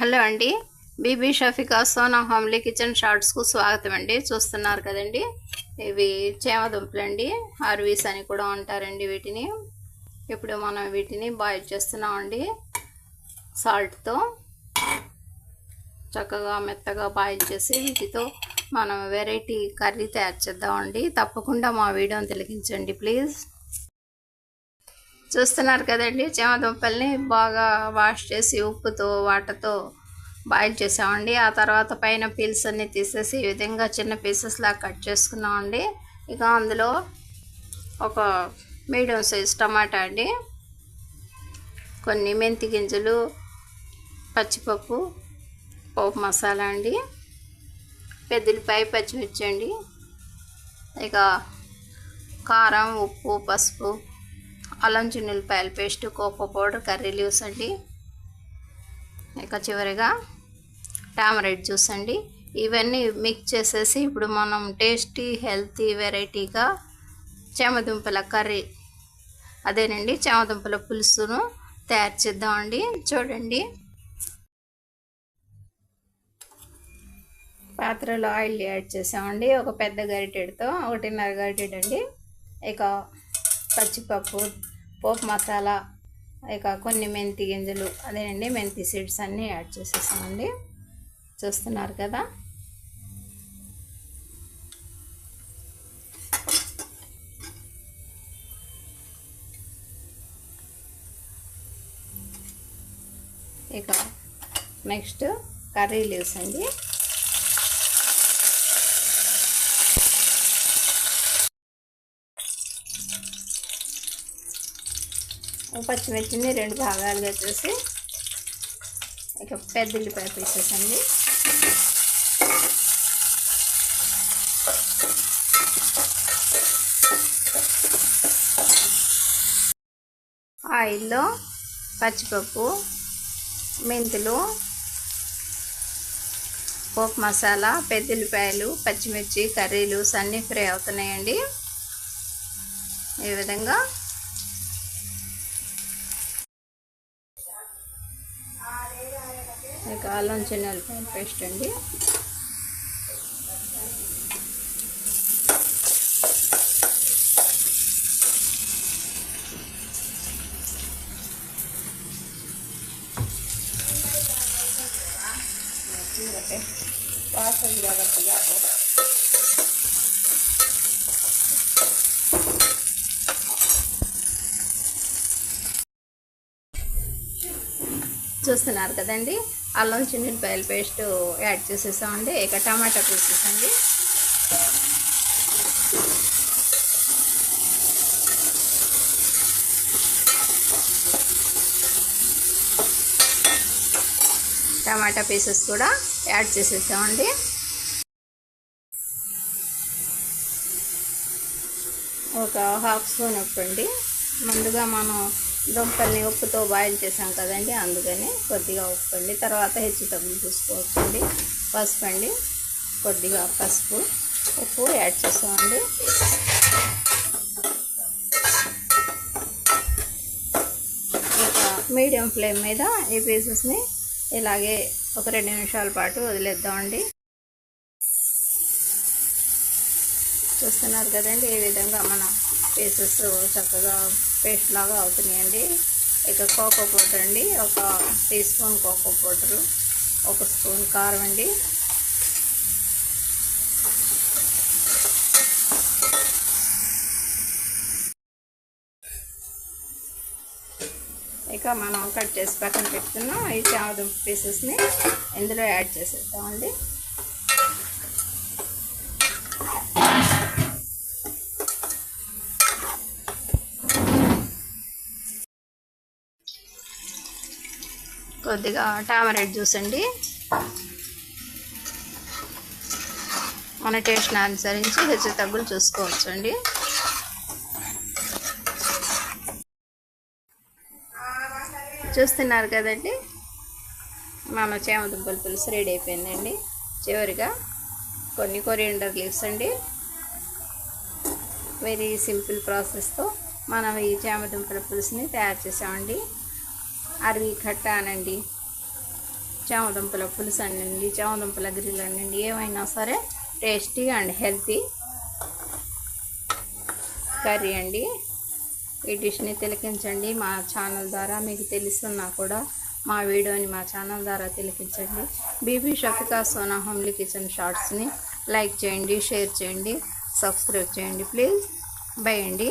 Hello అండి, Bibi Shafika Sona homely kitchen షార్ట్స్కు స్వాగతం అండి. చూస్తున్నారు కదండి, ఇవి చేమదుంపలు అండి. హార్వీస్ అని కూడా అంటారండి వీటిని. ఇప్పుడు మనం వీటిని బాయిల్ చేస్తున్నామండి. సాల్ట్తో చక్కగా మెత్తగా బాయిల్ చేసి వీటితో మనం వెరైటీ కర్రీ తయారు చేద్దామండి. తప్పకుండా మా వీడియోని తిలకించండి ప్లీజ్. చూస్తున్నారు కదండి, చేమదుంపల్ని బాగా వాష్ చేసి ఉప్పుతో వాటర్తో బాయిల్ చేసామండి. ఆ తర్వాత పైన పీల్స్ అన్ని తీసేసి ఈ విధంగా చిన్న పీసెస్ లాగా కట్ చేసుకున్నామండి. ఇక అందులో ఒక మీడియం సైజ్ టమాటా అండి, కొన్ని మెంతి గింజలు, పచ్చిపప్పు, పోపు మసాలా అండి, పెద్దలిపాయ, పచ్చిమిర్చి అండి, ఇక కారం, ఉప్పు, పసుపు, అల్లం చిన్నులపాయల paste, cocoa powder, curry leaves అండి, ఇక చివరిగా టామరైట్ జ్యూస్ అండి. ఇవన్నీ మిక్స్ చేసేసి ఇప్పుడు మనం టేస్టీ హెల్తీ వెరైటీగా చేమదుంపల కర్రీ, అదేనండి చేమదుంపల పులుసును తయారు చేద్దామండి. చూడండి, పాత్రలో ఆయిల్ యాడ్ చేసామండి. ఒక పెద్ద గరిటెడుతో 1.5 గరిటెడు అండి. ఇక పచ్చిపప్పు, పోపు మసాలా, ఇక కొన్ని మెంతి గింజలు, అదేనండి మెంతి సీడ్స్ అన్నీ యాడ్ చేసేసామండి. చూస్తున్నారు కదా, ఇక నెక్స్ట్ కర్రీ లీవ్స్ అండి. పచ్చిమిర్చిని 2 భాగాలుగా చేసి ఇక పెద్ద ఉల్లిపాయ పీసెస్ అండి, ఆయిల్లో పచ్చిపప్పు, మెంతులు, పోపు మసాలా, పెద్దలిపాయలు, పచ్చిమిర్చి, కర్రీ లీవ్స్ అన్నీ ఫ్రై అవుతున్నాయండి. ఈ విధంగా ఇక అల్లం చిన్నులపాయల పేస్ట్ అండి, చూస్తున్నారు కదండి, అల్లం చిన్నులపాయల పేస్ట్ యాడ్ చేసేసామండి. ఇక టమాటా పీసెస్ అండి, టమాటా పీసెస్ కూడా యాడ్ చేసేసామండి. ఒక హాఫ్ స్పూన్ ఉప్పు అండి. ముందుగా మనం దుంపల్ని ఉప్పుతో బాయిల్ చేసాం కదండి, అందుకని కొద్దిగా ఉప్పు అండి. తర్వాత హెచ్చు తగ్గులు చూసుకోవచ్చండి. పసుపు అండి, కొద్దిగా పసుపు, ఉప్పు యాడ్ చేసామండి. ఇక మీడియం ఫ్లేమ్ మీద ఈ పీసెస్ని ఇలాగే ఒక 2 నిమిషాల పాటు వదిలేద్దామండి. చూస్తున్నారు కదండి, ఈ విధంగా మన పీసెస్ చక్కగా పేస్ట్ లాగా అవుతున్నాయండి. ఇక కోకో పౌడర్ అండి, ఒక teaspoon cocoa powder, 1 spoon కారం అండి, ఇక మనం కట్ చేసి పక్కన పెట్టుకున్నాం ఈ చేమదుంప పీసెస్ని ఇందులో యాడ్ చేసేద్దామండి. కొద్దిగా టామరైట్ జ్యూస్ అండి, మన టేస్ట్ని అనుసరించి హెచ్చు తగ్గులు చూసుకోవచ్చు అండి. చూస్తున్నారు కదండి, మన చేమదుంపల పులుసు రెడీ అయిపోయిందండి. చివరిగా కొన్ని కొరియండర్ లీవ్స్ అండి. వెరీ సింపుల్ ప్రాసెస్తో మనం ఈ చేమదుంపల పులుసుని తయారు చేసామండి. అరవి ఖట్టా అనండి, చామదుంపల పులుసు అనండి, చామదుంపల గ్రిల్ అనండి, ఏమైనా సరే టేస్టీ అండ్ హెల్తీ కర్రీ అండి. ఈ డిష్ని తిలకించండి. మా ఛానల్ ద్వారా మీకు తెలుసున్నా కూడా మా వీడియోని మా ఛానల్ ద్వారా తిలకించండి. బీబీ షఫికా సోనా హోమ్లీ కిచెన్ షార్ట్స్ని లైక్ చేయండి, షేర్ చేయండి, సబ్స్క్రైబ్ చేయండి ప్లీజ్. బై అండి.